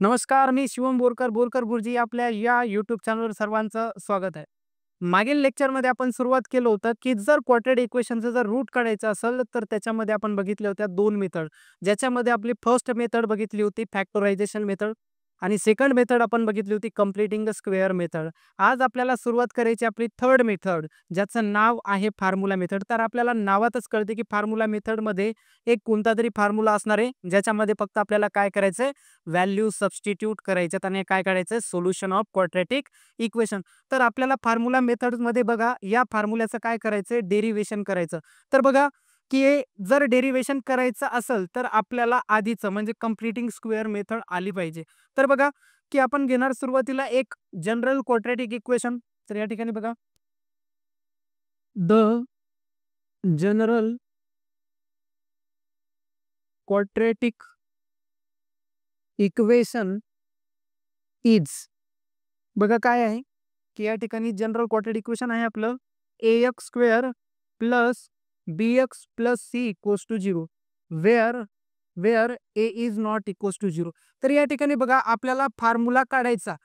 नमस्कार, मी शिवम बोरकर गुरुजी आपल्या या यूट्यूब चॅनलवर सर्वांचं स्वागत आहे. मागील लेक्चरमध्ये आपण सुरुवात केलं होतं, की जर क्वाड्रेटिक इक्वेशनचं जर रूट काढायचं असेल, तर त्याच्यामध्ये आपण बघितल्या होत्या 2 मेथड. ज्याच्यामध्ये आपली फर्स्ट मेथड बघितली होती फॅक्टरायझेशन मेथड आणि सेकंड मेथड आपण बघितली होती कंप्लीटिंग द स्क्वेअर मेथड. आज आपल्याला सुरुवात करायची आपली थर्ड मेथड, ज्याचं नाव आहे फॉर्म्युला मेथड. तर आपल्याला नावातच कळते, की फॉर्म्युला मेथडमध्ये एक कोणतातरी फॉर्म्युला असणार आहे, ज्याच्यामध्ये फक्त आपल्याला काय करायचंय, व्हॅल्यू सबस्टिट्यूट करायच्यात आणि काय काढायचं सोल्युशन ऑफ क्वाड्रेटिक इक्वेशन. तर आपल्याला फॉर्म्युला मेथडमध्ये बघा या फॉर्म्युल्याचं काय करायचंय डेरिव्हेशन करायचं. तर बघा की जर डेरिव्हेशन करायचं असेल तर आपल्याला आधीचं म्हणजे कंप्लीटिंग स्क्वेअर मेथड आली पाहिजे. तर बघा की आपण घेणार सुरुवातीला एक जनरल क्वाड्रेटिक इक्वेशन. तर या ठिकाणी बघा the general quadratic equation is बघा काय आहे की या ठिकाणी जनरल क्वाड्रेटिक इक्वेशन आहे आपलं ax square plus bx plus c equals to 0 where where a is not equals to 0. तर या ठिकाणी बघा आपल्याला फॉर्म्युला काढायचा,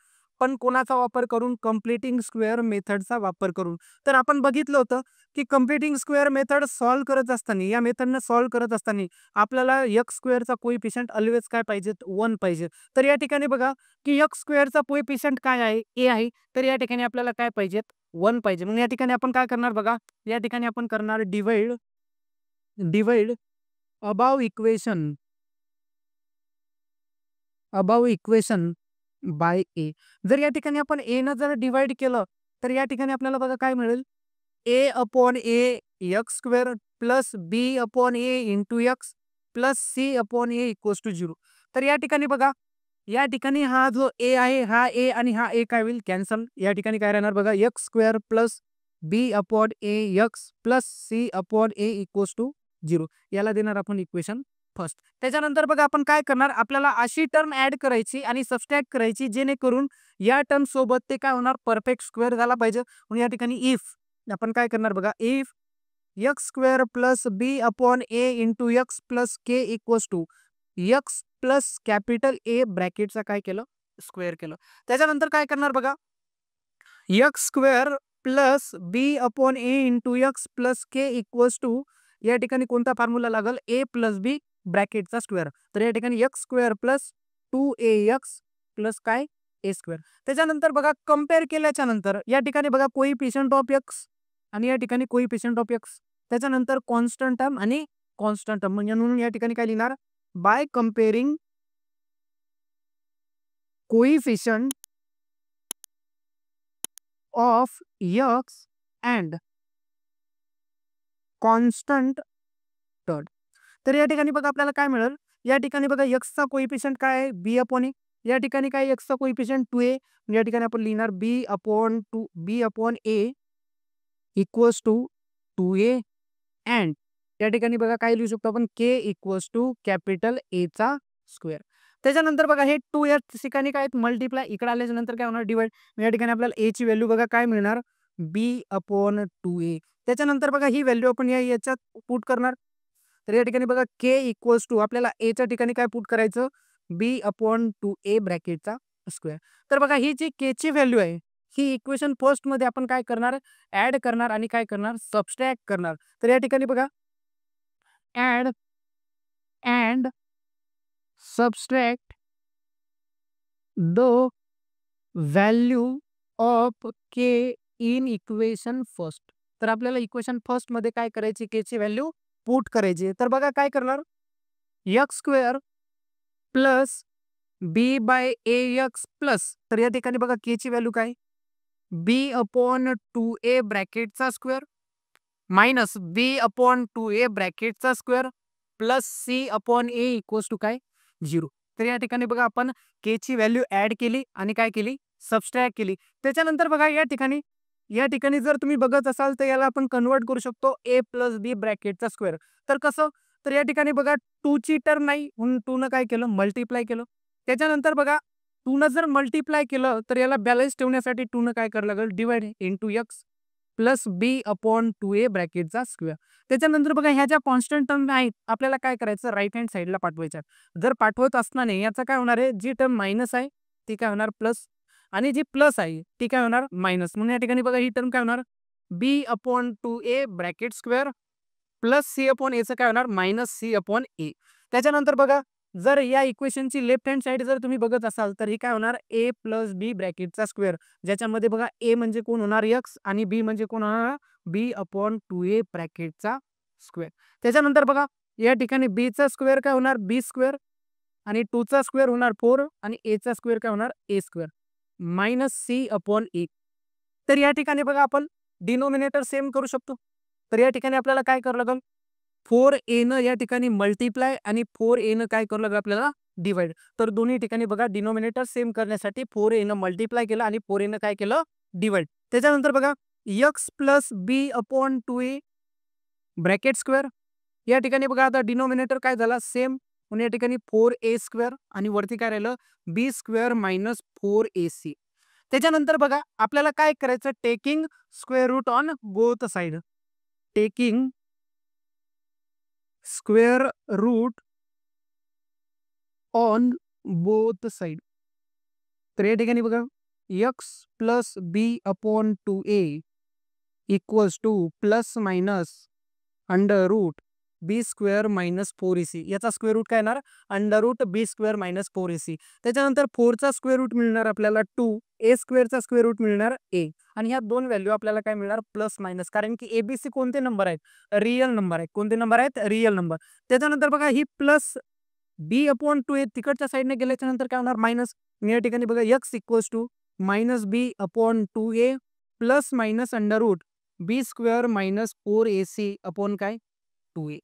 पण कोणाचा वापर करून, कंप्लीटिंग स्क्वेअर मेथडचा वापर करून. तर आपण बघितलं होतं की कंप्लीटिंग स्क्वेअर मेथड सॉल्व्ह करत असताना, या मेथडने सॉल्व्ह करत असताना आपल्याला एक्स स्क्वेअरचा कोइफिशियंट ऑलवेज काय पाहिजे, 1 पाहिजे. तर या ठिकाणी बघा की एक्स स्क्वेअरचा कोइफिशियंट काय आहे, ए आहे. तर या ठिकाणी आपल्याला काय पाहिजेत, 1 पाहिजे. मग या ठिकाणी आपण काय करणार बघा, या ठिकाणी आपण करणार divide divide above equation by A. जर या ठिकाणी आपण ए न जर डिवाइड केलं तर या ठिकाणी आपल्याला बघा काय मिळेल, A upon A X square plus B upon A into X plus C upon A equals to 0. तर या ठिकाणी बघा, या ठिकाणी हा जो ए आहे, हा ए आणि हा ए काय होईल, कॅन्सल. या ठिकाणी काय राहणार बघा, x square plus B upon A x plus C upon A equals to 0. याला देणार आपण इक्वेशन फर्स्ट. त्याच्यानंतर बघा आपण काय करणार, आपल्याला अशी टर्म ऍड करायची आणि सबस्ट्रॅक्ट करायची जेणेकरून या टर्म सोबत ते काय होणार, परफेक्ट स्क्वेअर झाला पाहिजे. म्हणून या ठिकाणी इफ आपण काय करणार बघा, if X square plus B upon A into X plus K equals to X plus capital A ब्रॅकेटचा काय केलं, स्क्वेअर केलं. त्याच्यानंतर काय करणार बघा, x square plus B upon A into X plus K equals to, या ठिकाणी कोणता फॉर्म्युला लागल, ए प्लस बी ब्रॅकेटचा स्क्वेअर. तर या ठिकाणी x square plus 2ax plus काय, ए स्क्वेअर. त्याच्यानंतर बघा कम्पेअर केल्याच्या नंतर या ठिकाणी बघा कोइफिशियंट ऑफ एक्स आणि या ठिकाणी कोइफिशियंट ऑफ एक्स, त्याच्यानंतर कॉन्स्टंट टर्म आणि कॉन्स्टंट टर्म. म्हणून या ठिकाणी काय लिहिणार, by comparing coefficient of x and constant term. तर या ठिकाणी बघा आपल्याला काय मिळेल, या ठिकाणी बघा एक्सचा कोइफिशियंट काय आहे, बी अपॉन ए. या ठिकाणी काय एक्सचा कोइफिशियंट 2a. या ठिकाणी आपण लिहिणार B upon A equals to 2a and या ठिकाणी बघा काय लिहू शकतो आपण, K equals to capital A चा स्क्वेअर. त्याच्यानंतर बघा हे 2 या ठिकाणी काय मल्टिप्लाय, इकडे आल्याच्या नंतर काय होणार, डिवाइड. या ठिकाणी आपल्याला ए ची व्हॅल्यू बघा काय मिळणार, बी अपॉन 2a. त्याच्यानंतर बघा ही व्हॅल्यू आपण याच्यात पुट करणार. तर या ठिकाणी बघा के इक्वल्स टू आपल्याला ए च्या ठिकाणी काय पुट करायचं, बी अपॉन 2a ब्रॅकेटचा स्क्वेअर. तर बघा ही जी के ची व्हॅल्यू आहे, ही इक्वेशन फर्स्ट मध्ये आपण काय करणार, ऍड करणार आणि काय करणार, सबस्ट्रॅक्ट करणार. तर या ठिकाणी बघा add and subtract the value of k in equation first. तर आपल्याला इक्वेशन फर्स्ट मध्ये काय करायची, के ची व्हॅल्यू पुट करायची. तर बघा काय करणार, X square plus B by A x plus, तर या ठिकाणी बघा के ची व्हॅल्यू काय, बी अपॉन 2a ब्रॅकेटचा स्क्वेअर मायनस बी अपॉन 2a ब्रॅकेटचा square plus C upon A equals to काय, 0. तर या ठिकाणी बघा आपण के ची व्हॅल्यू ऍड केली आणि काय केली, सबस्ट्रॅक्ट केली. त्याच्यानंतर बघा या ठिकाणी जर तुम्ही बघत असाल तर याला आपण कन्वर्ट करू शकतो ए प्लस बी ब्रॅकेटचा स्क्वेअर. तर कसं, तर या ठिकाणी बघा 2 ची टर्म नाही म्हणून 2 न काय केलं, मल्टिप्लाय केलं. त्याच्यानंतर बघा 2 न जर मल्टिप्लाय केलं तर याला बॅलन्स ठेवण्यासाठी 2 न काय करावं लागेल, डिवाइड इंटू एक्स प्लस बी अपॉन 2a ब्रॅकेटचा स्क्वेअर. त्याच्यानंतर बघा ह्या ज्या कॉन्स्टंट टर्म आहेत आपल्याला काय करायचं, राईट हँड साईडला पाठवायच्या. जर पाठवत असताना याचा काय होणार आहे, जी टर्म मायनस आहे ती काय होणार प्लस, आणि जी प्लस आहे ती काय होणार मायनस. म्हणून या ठिकाणी बघा ही टर्म काय होणार, B upon 2a bracket square plus C upon एचं काय होणार मायनस सी अपॉन ए. त्याच्यानंतर बघा जर या इक्वेशनची लेफ्ट हँड साईड जर तुम्ही बघत असाल तर ही काय होणार ए प्लस बी ब्रॅकेटचा स्क्वेअर, ज्याच्यामध्ये बघा ए म्हणजे कोण होणार एक्स आणि बी म्हणजे कोण होणार बी अपॉन 2a ब्रॅकेटचा स्क्वेअर. त्याच्यानंतर बघा या ठिकाणी बी चा स्क्वेअर काय होणार बी स्क्वेअर आणि 2 चा स्क्वेअर होणार 4 आणि ए चा स्क्वेअर काय होणार ए स्क्वेअर मायनस सी अपॉन ए. तर या ठिकाणी बघा आपण डिनोमिनेटर सेम करू शकतो. तर या ठिकाणी आपल्याला काय करावं लागेल, 4a न या ठिकाणी मल्टिप्लाय आणि 4a न काय करावं लागेल आपल्याला डिवाइड. तर दोन्ही ठिकाणी बघा डिनोमिनेटर सेम करण्यासाठी 4a न मल्टिप्लाय केलं आणि 4a न काय केलं डिवाइड. त्याच्यानंतर बघा x प्लस बी अपॉन 2a ब्रॅकेट स्क्वेअर. या ठिकाणी बघा आता डिनोमिनेटर काय झाला सेम, म्हणून या ठिकाणी 4a स्क्वेअर आणि वरती काय राहिलं बी स्क्वेअर मायनस 4ac. त्याच्यानंतर बघा आपल्याला काय करायचं, taking square root on both side. Taking square root on both side. तर या ठिकाणी बघा x plus B upon 2a equals to plus minus under root B square minus 4ac. याचा स्क्वेअर रूट काय येणार अंडर रूट बी square minus 4ac. त्याच्यानंतर 4चा square route मिळणार आपल्याला 2, ए स्क्वेअरचा स्क्वेअर रूट मिळणार ए, आणि ह्या दोन व्हॅल्यू आपल्याला काय मिळणार प्लस मायनस, कारण की एबीसी कोणते नंबर आहेत रिअल नंबर आहेत. कोणते नंबर आहेत रिअल नंबर. त्याच्यानंतर बघा ही प्लस बी अपॉन 2a तिकडच्या साईडने गेल्याच्या नंतर काय होणार मायनस. या ठिकाणी बघा x equals to minus B upon 2a plus minus under root B square minus 4ac upon काय 2a.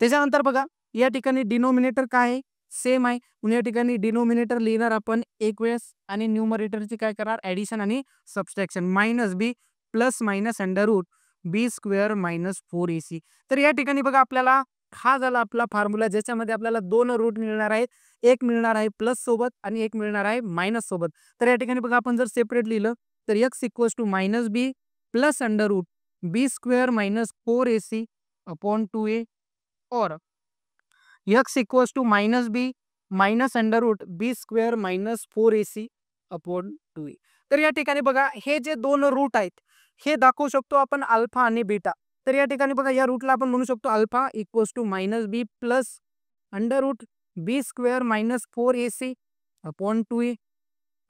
त्याच्यानंतर बघा या ठिकाणी डिनोमिनेटर काय आहे सेम आहे, म्हणून या ठिकाणी डिनोमिनेटर लिहिणार आपण एक वेळेस आणि न्यूमरेटरची काय करणार ऍडिशन आणि subtraction minus b plus minus under root बी स्क्वेअर मायनस 4ac. तर या ठिकाणी बघा आपल्याला हा झाला आपला फॉर्म्युला, ज्याच्यामध्ये आपल्याला दोन रूट मिळणार आहेत, एक मिळणार आहे प्लस सोबत आणि एक मिळणार आहे मायनस सोबत. तर या ठिकाणी बघा आपण जर सेपरेट लिहिलं तर x equals to minus b plus under root B square minus 4ac upon 2a और x equals to minus b minus under root B square minus 4ac upon 2a. तर या ठिकाणी बघा हे जे दोन रूट आहेत हे दाखवू शकतो आपण अल्फा आणि बीटा. तर या ठिकाणी बघा या रूटला आपण म्हणू शकतो alpha equals to minus b plus under root B square minus 4ac upon 2a,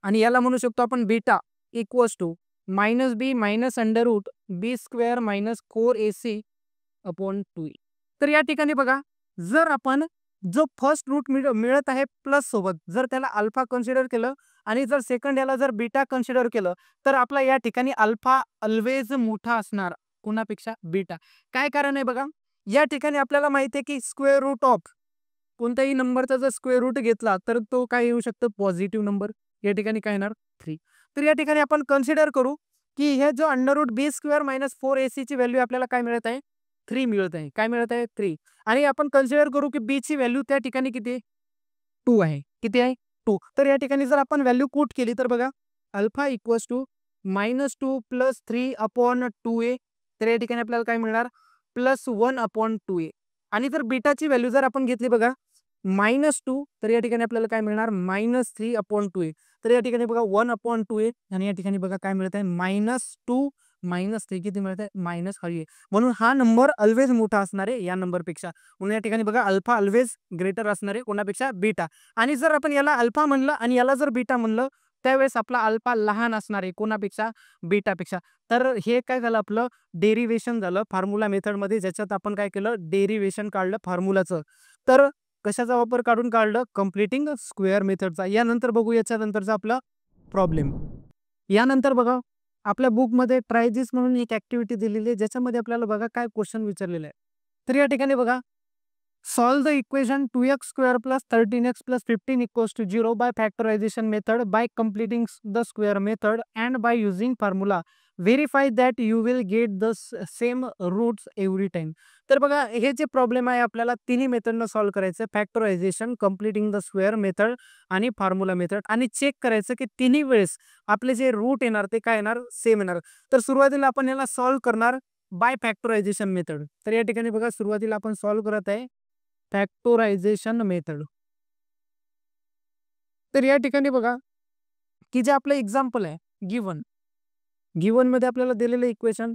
आणि याला म्हणू शकतो आपण beta equals to minus b minus under root B square minus 4ac upon 2a. तर या ठिकाणी बघा जर आपण जो फर्स्ट रूट मिळत आहे प्लस सोबत जर त्याला अल्फा कन्सिडर केलं आणि जर सेकंड याला जर बीटा कन्सिडर केलं तर आपला या ठिकाणी अल्फा ऑलवेज मोठा असणार कोणापेक्षा बीटा. काय कारण आहे बघा या ठिकाणी आपल्याला माहिती आहे की स्क्वेअर रूट ऑफ कोणत्याही नंबरचा जर स्क्वेअर रूट घेतला तर तो काय येऊ शकतो पॉझिटिव्ह नंबर. या ठिकाणी काय येणार 3. तर या ठिकाणी आपण कन्सिडर करू की हे जो अंडर रूट बी स्क्वेअर मायनस 4ac ची व्हॅल्यू आपल्याला काय मिळत आहे 3 मिळत आहे. काय मिळत आहे 3. आणि आपण कन्सिडर करू की बी ची व्हॅल्यू त्या ठिकाणी किती आहे 2 आहे. किती आहे 2. तर या ठिकाणी जर आपण व्हॅल्यू पुट केली तर बघा alpha equals to minus 2 plus 3 upon 2a. तर या ठिकाणी आपल्याला काय मिळणार प्लस 1 अपॉन 2a. आणि जर बीटाची व्हॅल्यू जर आपण घेतली बघा मायनस 2 तर या ठिकाणी आपल्याला काय मिळणार मायनस 3 अपॉन 2a. तर या ठिकाणी बघा 1 अपॉन 2a आणि या ठिकाणी बघा काय मिळत आहे मायनस 2 मायनस 3 किती मिळत आहे मायनस 5. म्हणून हा नंबर ऑलवेज मोठा असणार आहे या नंबरपेक्षा. म्हणून या ठिकाणी बघा अल्फा ऑलवेज ग्रेटर असणार आहे कोणापेक्षा बीटा. आणि जर आपण याला अल्फा म्हणलं आणि याला जर बीटा म्हणलं त्यावेळेस आपला अल्फा लहान असणार आहे कोणापेक्षा बीटापेक्षा. तर हे काय झालं आपलं डेरिव्हेशन झालं फॉर्म्युला मेथडमध्ये, ज्याच्यात आपण काय केलं डेरिव्हेशन काढलं फॉर्म्युलाचं. तर कशाचा वापर काढून काढलं कम्प्लिटिंग स्क्वेअर मेथडचा. यानंतर बघू याच्यानंतरचा आपला प्रॉब्लेम. यानंतर बघा आपल्या बुकमध्ये ट्राय दिस म्हणून एक ऍक्टिव्हिटी दिलेली आहे, ज्याच्यामध्ये आपल्याला बघा काय क्वेश्चन विचारलेले आहे. तर या ठिकाणी बघा solve the equation 2x square plus 13x plus 15 equals to 0 by factorisation method by completing the square method and by using formula verify that you will get the same roots every time. तर बघा हे जे problem आहे आपल्याला तिन्ही मेथडनं solve करायचं. Factorisation, completing the square method आणि फॉर्म्युला मेथड, आणि चेक करायचं की तिन्ही वेळेस आपले जे रूट येणार ते काय येणार, सेम येणार. तर सुरुवातीला आपण याला सॉल्व्ह करणार बाय फॅक्टरायझेशन मेथड. तर या ठिकाणी बघा सुरुवातीला आपण सॉल्व्ह करत आहे फॅक्टरायझेशन मेथड. तर या ठिकाणी बघा की जे आपलं एक्झाम्पल आहे गिवन, मध्ये आपल्याला दिलेलं इक्वेशन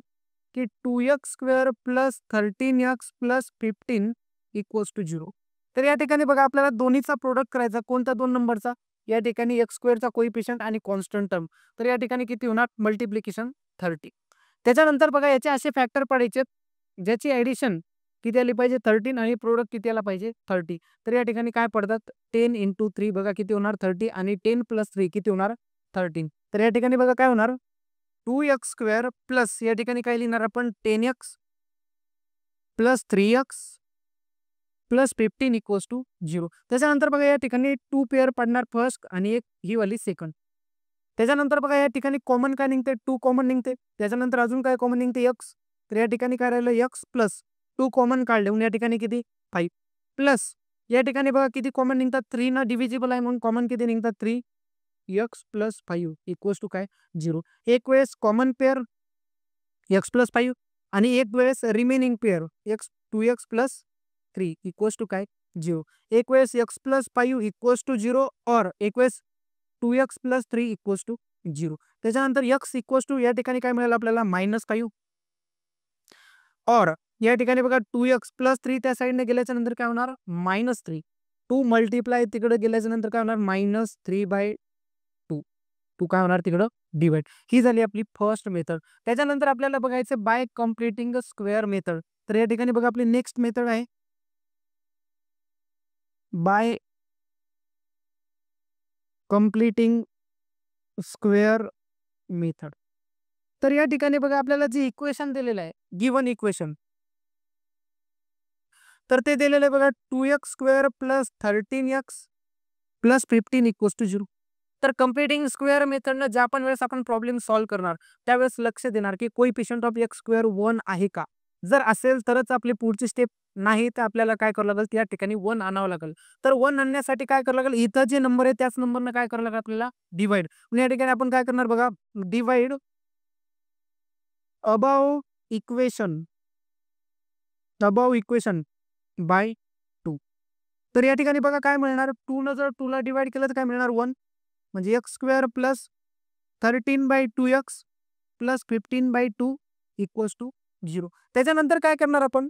की 2x² plus 13x plus 15 equals to 0. तर या ठिकाणी बघा आपल्याला दोन्हीचा प्रोडक्ट करायचा. कोणता दोन नंबरचा? या ठिकाणी x² चा कोइफिशियंट आणि कॉन्स्टंट टर्म. तर या ठिकाणी किती होणार? मल्टिप्लिकेशन 30. त्याच्यानंतर बघा याचे असे फॅक्टर पडायचे ज्याची ऍडिशन किती आली पाहिजे? 13, आणि प्रोडक्ट किती आला पाहिजे? 30. तर या ठिकाणी काय पडतात? 10 × 3 बघा किती होणार? 30, आणि 10 + 3 किती होणार? 13. तर या ठिकाणी बघा काय होणार? 2x² प्लस या ठिकाणी काय लिहिणार आपण? 10x plus 3x plus 15 equals to 0. त्याच्यानंतर बघा या ठिकाणी 2 पेअर पडणार फर्स्ट आणि एक ही वाली सेकंड. त्याच्यानंतर बघा या ठिकाणी कॉमन काय निघते? 2 कॉमन निघते. त्याच्यानंतर अजून काय कॉमन निघते? x. तर या ठिकाणी काय राहिलं? x प्लस 2 कॉमन काढले म्हणून या ठिकाणी किती? 5 प्लस या ठिकाणी बघा किती कॉमन निघतात? 3 ना डिव्हिजिबल आहे म्हणून कॉमन किती निघतात? 3x प्लस 5 इक्वल्स टू काय? 0. एक वेळेस कॉमन पेअर x प्लस 5 आणि एक वेळेस remaining pair x 2x plus 3 equals to काय? 0. एक वेळेस x प्लस 5 इक्वल्स टू 0 और एक वेळेस 2x प्लस 3 इक्वल्स टू 0. त्याच्यानंतर x इक्वल्स टू या ठिकाणी काय मिळालं आपल्याला? -5 और या ठिकाणी बघा 2x प्लस 3 त्या साईडने गेल्याच्या नंतर काय होणार? -3. 2 मल्टिप्लाय तिकडे गेल्याच्या नंतर काय होणार? -3/2. 2 काय होणार तिकडं? डिवाइड. ही झाली आपली फर्स्ट मेथड. त्याच्यानंतर आपल्याला बघायचं बाय कम्प्लिटिंग स्क्वेअर मेथड. तर या ठिकाणी बघा आपली नेक्स्ट मेथड आहे बाय कम्प्लिटिंग स्क्वेअर मेथड. तर या ठिकाणी बघा आपल्याला जे इक्वेशन दिलेलं आहे गिवन इक्वेशन, तर ते दिलेलं आहे बघा 2x² plus 13x plus 15 equals to 0. तर कम्प्लिटिंग स्क्वेअर मेथडनं ज्या पण वेळेस आपण प्रॉब्लेम सॉल्व्ह करणार त्यावेळेस लक्ष देणार की कोइफिशियंट ऑफ x² 1 आहे का. जर असेल तरच आपली पुढची स्टेप, नाही तर आपल्याला काय करावं लागेल? त्या ठिकाणी 1 आणावं लागेल. तर 1 आणण्यासाठी काय करावं लागेल? इथं जे नंबर आहे त्याच नंबरनं काय करावं लागेल आपल्याला? डिवाइड. या ठिकाणी आपण काय करणार बघा? Divide above equation bye 2. तर या ठिकाणी बघा काय मिळणार? 2 न जर 2 ला डिवाइड केलं तर काय मिळणार? 1. म्हणजे x² plus 13/2x plus 15/2 equals to 0. त्याच्यानंतर काय करणार आपण?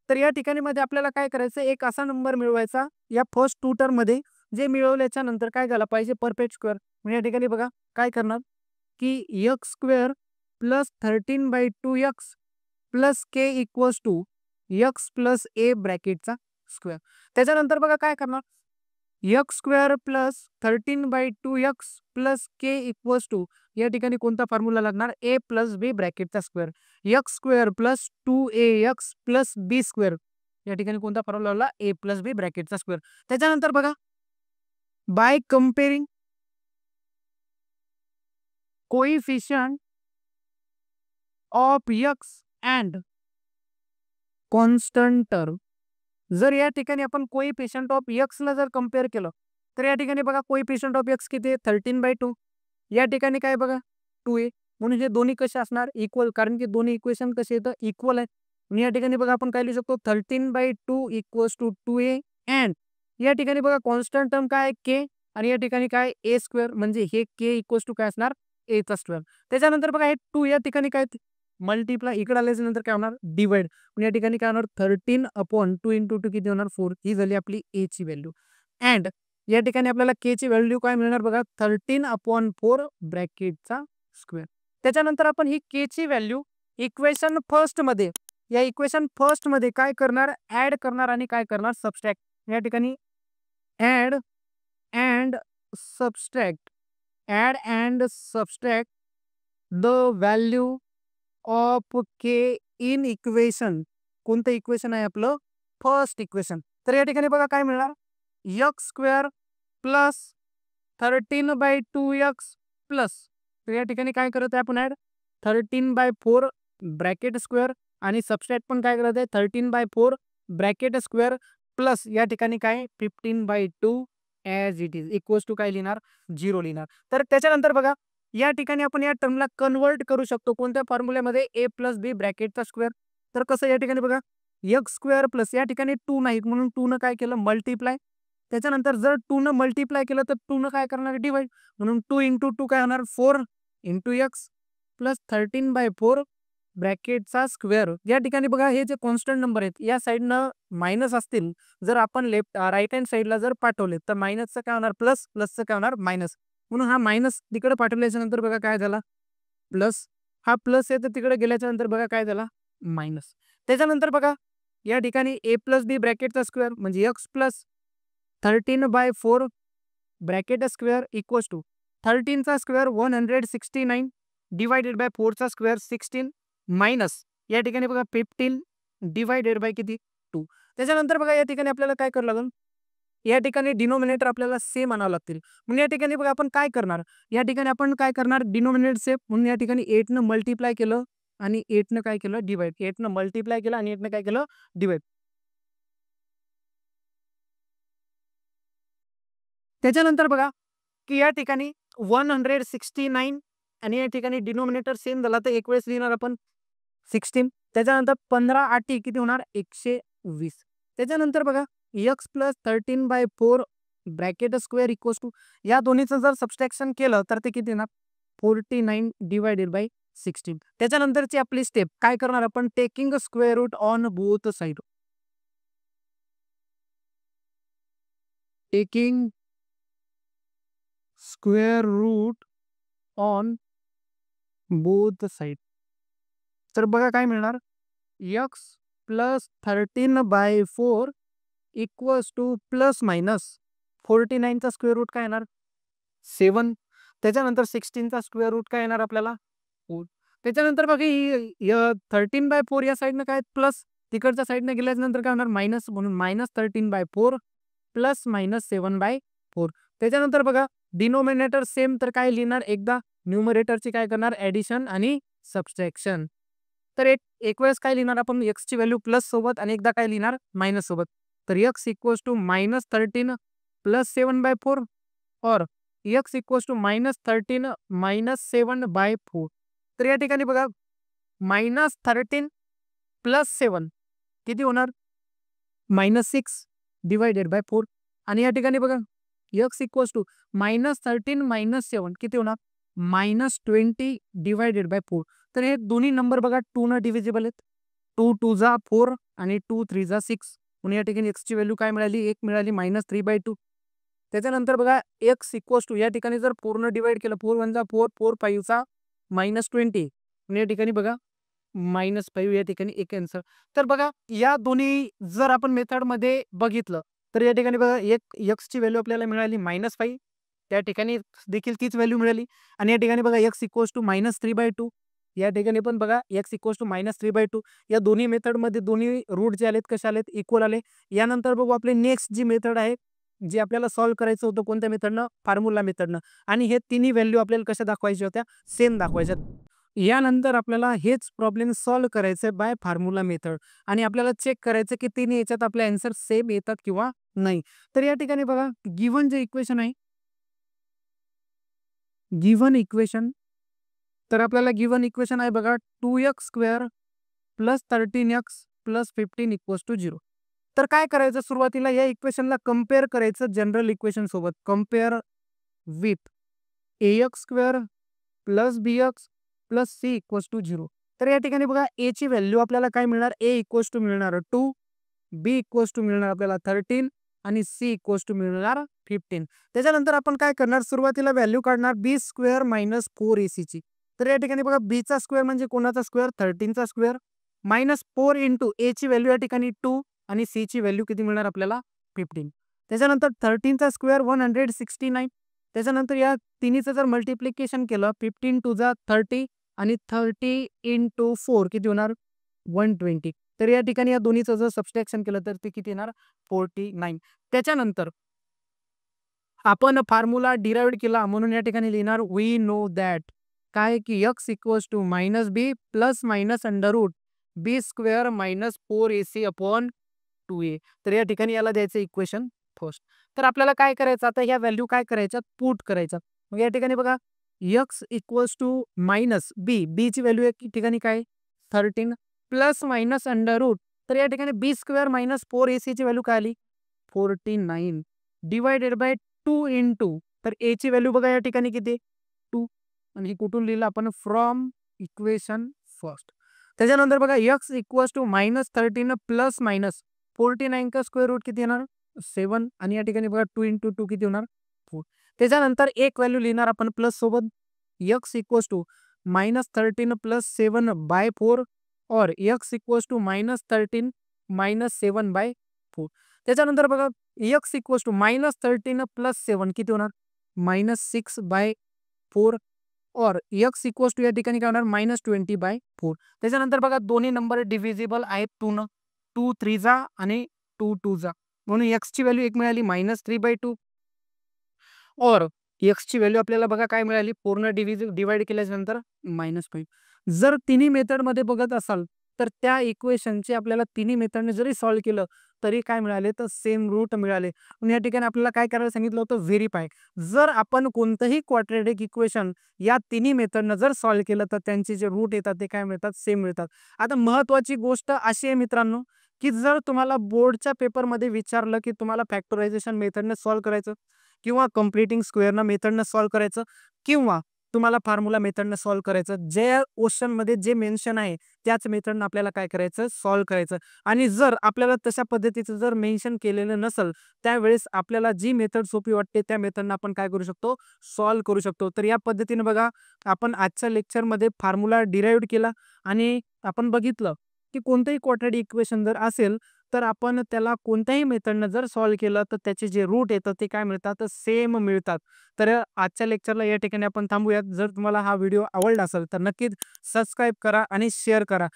तर या ठिकाणी मध्ये आपल्याला काय करायचं? एक असा नंबर मिळवायचा या फर्स्ट 2 टर्म मध्ये जे मिळवल्याच्या नंतर काय झालं पाहिजे? Perfect square. म्हणजे या ठिकाणी बघा काय करणार की x² plus 13/2x plus k equals to x plus a ब्रॅकेटचा स्क्वेअर. त्याच्यानंतर बघा काय करणार? x² plus 13/2x plus k equals to या ठिकाणी कोणता फॉर्म्युला लागणार? a प्लस b ब्रॅकेटचा square. x² plus 2ax plus b square या ठिकाणी कोणता फॉर्म्युला लागला? a प्लस b ब्रॅकेटचा स्क्वेअर. त्याच्यानंतर बघा by comparing coefficient of x and constant term. जर या ठिकाणी आपण कोइफिशियंट ऑफ x ला जर कम्पेअर केलं तर या ठिकाणी बघा कोइफिशियंट ऑफ x किती आहे? 13/2. या ठिकाणी काय बघा? 2a. म्हणून हे दोन्ही कसे असणार? इक्वल, कारण की दोन्ही इक्वेशन कसे येतं? इक्वल आहे. आणि या ठिकाणी बघा आपण काय लिहू शकतो? 13/2 इक्वल्स टू 2a अँड या ठिकाणी बघा कॉन्स्टंट टर्म काय आहे? k, आणि या ठिकाणी काय? a square. म्हणजे हे k इक्वल्स टू काय असणार? a चा स्क्वेअर. त्याच्यानंतर बघा हे 2 या ठिकाणी काय? मल्टिप्लाय. इकडे आल्याच्या नंतर काय होणार? डिवाइड. या ठिकाणी काय होणार? 13/2 × 2 किती होणार? 4. ही झाली आपली a ची व्हॅल्यू. अँड या ठिकाणी आपल्याला k ची व्हॅल्यू काय मिळणार बघा? 13/4 ब्रॅकेटचा स्क्वेअर. त्याच्यानंतर आपण ही k ची व्हॅल्यू इक्वेशन फर्स्ट मध्ये, या इक्वेशन फर्स्ट मध्ये काय करणार? ऍड करणार आणि काय करणार? सबस्ट्रॅक्ट. या ठिकाणी add and subtract the value of k in equation. कोणतं इक्वेशन आहे आपलं? First equation. तर या ठिकाणी बघा काय मिळणार? x² प्लस 13/2x प्लस, तर या ठिकाणी काय करत आहे आपण ऍड? 13/4 ब्रॅकेट स्क्वेअर आणि सबस्ट्रॅक्ट पण काय करत आहे 13/4 ब्रॅकेट स्क्वेअर प्लस या ठिकाणी काय 15/2 as it is equals to काय लिहिणार 0 लिहिणार. तर त्याच्यानंतर बघा या ठिकाणी आपण या टर्मला कन्वर्ट करू शकतो कोणत्या फॉर्म्युल्यामध्ये a + b ब्रॅकेटचा स्क्वेअर. तर कसं या ठिकाणी बघा एक्स स्क्वेअर प्लस या ठिकाणी 2 नाहीत म्हणून 2 न काय केलं मल्टिप्लाय. त्याच्यानंतर जर 2 न मल्टिप्लाय केलं तर 2 न काय करणार डिवाइड म्हणून 2 × 2 काय होणार 4 × x प्लस 13/4 ब्रॅकेटचा स्क्वेअर. या ठिकाणी बघा हे जे कॉन्स्टंट नंबर आहेत या साईडनं मायनस असतील जर आपण राईट हँड साईडला जर पाठवले तर मायनसचं काय होणार प्लस प्लसचं काय होणार मायनस म्हणून हा मायनस तिकडे पाठवल्याच्या नंतर बघा काय झाला प्लस हा प्लस आहे तर तिकडे गेल्याच्या नंतर बघा काय झाला मायनस. त्याच्यानंतर बघा या ठिकाणी a + b ब्रॅकेटचा स्क्वेअर म्हणजे x plus 13/4 bracket square equals to 13चा स्क्वेअर 169 डिवायडेड बाय 4चा स्क्वेअर 16 मायनस या ठिकाणी बघा 15 डिवायडेड बाय किती 2. त्याच्यानंतर बघा या ठिकाणी आपल्याला काय करावं लागेल या ठिकाणी डिनोमिनेटर आपल्याला सेम आणावं लागतील म्हणून या ठिकाणी बघा आपण काय करणार या ठिकाणी आपण काय करणार डिनोमिनेटर सेम म्हणून या ठिकाणी 8 न मल्टिप्लाय केलं आणि 8 न काय केलं डिवाइड 8 न मल्टिप्लाय केलं आणि 8 न काय केलं डिवाइड. त्याच्यानंतर बघा की या ठिकाणी 169 आणि या ठिकाणी डिनोमिनेटर सेम झाला तर एक वेळेस लिहिणार आपण 16. त्याच्यानंतर 15 8 किती होणार 120. त्याच्यानंतर बघा x plus 13/4 bracket square equals to या दोन्हीचं जर सबस्ट्रॅक्शन केलं तर ते किती येणार 49 डिवायडेड बाय 16. त्याच्यानंतरची आपली स्टेप काय करणार आपण taking square root on both side. Taking square root on both side. तर बघा काय मिळणार x plus 13/4 equals to plus minus 49चा स्क्वेअर रूट काय येणार 7. त्याच्यानंतर 16चा स्क्वेअर रूट काय येणार आपल्याला 4. त्याच्यानंतर बघा ही 13/4 या साईडनं काय प्लस तिकडच्या साईडनं गेल्यानंतर काय होणार मायनस म्हणून मायनस 13/4 प्लस मायनस 7/4. त्याच्यानंतर बघा डिनोमिनेटर सेम तर काय लिहिणार एकदा न्यूमरेटरची काय करणार ॲडिशन आणि सबस्ट्रॅक्शन. तर एक वेळेस काय लिहिणार आपण x ची व्हॅल्यू प्लस सोबत आणि एकदा काय लिहिणार मायनस सोबत. तर x इक्वल्स टू -13 प्लस 7/4 और x इक्वल्स टू -13 मायनस 7/4. तर या ठिकाणी बघा -13 प्लस 7 किती होणार -6 डिवायडेड बाय 4 आणि या ठिकाणी बघा x इक्वल्स टू -13 मायनस 7 किती होणार -20 डिवायडेड बाय 4. तर हे दोन्ही नंबर बघा 2 न डिव्हिजिबल आहेत 2 2 जा 4 आणि 2 3 जा 6 म्हणून या ठिकाणी x ची व्हॅल्यू काय मिळाली 1 मिळाली -3/2. त्याच्यानंतर बघा x इक्वल्स टू या ठिकाणी जर पूर्ण डिवाइड केलं 4 1 जा 4 4 5 चा -20 आणि या ठिकाणी बघा -5 या ठिकाणी एक आन्सर. तर बघा या दोन्ही जर आपण मेथडमध्ये बघितलं तर या ठिकाणी बघा एक x ची व्हॅल्यू आपल्याला मिळाली -5 त्या ठिकाणी देखील तीच व्हॅल्यू मिळाली आणि या ठिकाणी बघा x इक्वल्स टू -3/2 या ठिकाणी पण बघा x इक्वल्स टू -3/2 या दोन्ही मेथडमध्ये दोन्ही रूट जे आलेत कसे आलेत इक्वल आले. यानंतर बघू आपले नेक्स्ट जी मेथड आहे जे आपल्याला सॉल्व्ह करायचं होतं कोणत्या मेथडनं फॉर्म्युला मेथडनं आणि हे तिन्ही व्हॅल्यू आपल्याला कशा दाखवायच्या होत्या सेम दाखवायच्या. यानंतर आपल्याला हेच प्रॉब्लेम सॉल्व्ह करायचे बाय फॉर्म्युला मेथड आणि आपल्याला चेक करायचं की तिन्ही याच्यात आपले आन्सर सेम येतात किंवा नाही. तर या ठिकाणी बघा गिव्हन जे इक्वेशन आहे गिव्हन इक्वेशन तर आपल्याला गिव्हन इक्वेशन आहे बघा 2x square plus 13x plus 15 equals to 0. तर काय करायचं सुरुवातीला या इक्वेशनला कम्पेअर करायचं जनरल इक्वेशन सोबत compare with ax square plus bx plus c equals to 0. तर या ठिकाणी बघा a ची व्हॅल्यू आपल्याला काय मिळणार a इक्वल्स टू मिळणार 2 b इक्वल्स टू मिळणार आपल्याला 13 आणि c इक्वल्स टू मिळणार 15. त्याच्यानंतर आपण काय करणार सुरुवातीला व्हॅल्यू काढणार b स्क्वेअर मायनस 4ac ची. तर या ठिकाणी बघा b चा स्क्वेअर म्हणजे कोणाचा स्क्वेअर 13चा स्क्वेअर -4 इंटू a ची व्हॅल्यू या ठिकाणी 2 आणि c ची व्हॅल्यू किती मिळणार आपल्याला 15. त्याच्यानंतर 13चा स्क्वेअर 169. त्याच्यानंतर या तिन्हीचं जर मल्टिप्लिकेशन केलं 15 2 जा 30 आणि 30 इंटू 4 किती होणार 120. तर या ठिकाणी या दोन्हीचं जर सबस्ट्रॅक्शन केलं तर ते किती येणार 49. त्याच्यानंतर आपण फॉर्म्युला डिराइव्ह केला म्हणून या ठिकाणी लिहिणार वी नो दॅट काय की x equals to minus b plus minus under root B square minus 4ac upon 2a. तर या ठिकाणी याला द्यायचं इक्वेशन फर्स्ट. तर आपल्याला काय करायचं आता ह्या व्हॅल्यू काय करायच्या पुट करायच्या. मग या ठिकाणी बघा x इक्वल्स टू मायनस बी, बी ची व्हॅल्यू या ठिकाणी काय 13 प्लस मायनस अंडर रूट. तर या ठिकाणी बी स्क्वेअर मायनस 4ac ची व्हॅल्यू काय आली 49 डिवायडेड बाय 2 इंटू. तर a ची व्हॅल्यू बघा या ठिकाणी किती 2 आणि हे कुठून लिहिलं आपण फ्रॉम इक्वेशन फर्स्ट. त्याच्यानंतर बघा x equals to minus 13 plus minus 49 का स्क्वेअर रूट किती येणार 7 आणि या ठिकाणी बघा 2 इंटू 2 किती होणार 4. त्याच्यानंतर एक व्हॅल्यू लिहिणार आपण प्लस सोबत x equals to minus 13 plus 7 by 4 और x equals to minus 13 minus 7 by 4. त्याच्यानंतर बघा x equals to minus 13 plus 7 किती होणार मायनस 6 बाय 4 और x इक्वल्स टू या ठिकाणी काय होणार मायनस 20 बाय 4. त्याच्यानंतर बघा दोन्ही नंबर डिव्हिजिबल आहेत 2 न 2 3 जा आणि 2 2 जा म्हणून x ची व्हॅल्यू एक मिळाली मायनस 3/2 और x ची व्हॅल्यू आपल्याला बघा काय मिळाली पूर्ण डिवाइड केल्यानंतर -5. जर तिन्ही मेथडमध्ये बघत असाल तर त्या इक्वेशनचे आपल्याला तिन्ही मेथडने जरी सॉल्व्ह केलं तरी काय मिळाले तर सेम रूट मिळाले. आणि या ठिकाणी आपल्याला काय करायला सांगितलं होतं व्हेरीफाय. जर आपण कोणतंही क्वाड्रॅटिक इक्वेशन या तिन्ही मेथडनं जर सॉल्व्ह केलं तर त्यांचे जे रूट येतात ते काय मिळतात सेम मिळतात. आता महत्वाची गोष्ट अशी आहे मित्रांनो की जर तुम्हाला बोर्डच्या पेपरमध्ये विचारलं की तुम्हाला फॅक्टरायझेशन मेथडने सॉल्व्ह करायचं किंवा कम्प्लिटिंग स्क्वेअरनं मेथडनं सॉल्व्ह करायचं किंवा तुम्हाला फॉर्म्युला मेथडनं सॉल्व्ह करायचं जे क्वेश्चनमध्ये जे मेन्शन आहे त्याच मेथडनं आपल्याला काय करायचं सॉल्व्ह करायचं. आणि जर आपल्याला तशा पद्धतीचं जर मेन्शन केलेलं नसेल त्यावेळेस आपल्याला जी मेथड सोपी वाटते त्या मेथडनं आपण काय करू शकतो सॉल्व्ह करू शकतो. तर या पद्धतीने बघा आपण आजच्या लेक्चरमध्ये फॉर्म्युला डिराइव्ह केला आणि आपण बघितलं की कोणतंही क्वाड्रॅटिक इक्वेशन जर असेल तर आपण त्याला कोणत्याही मेथडनं जर सॉल्व्ह केलं तर त्याचे जे रूट येतात ते काय मिळतात तर सेम मिळतात. तर आजच्या लेक्चरला या ठिकाणी आपण थांबूयात. जर तुम्हाला हा व्हिडिओ आवडला असेल तर नक्कीच सबस्क्राईब करा आणि शेअर करा.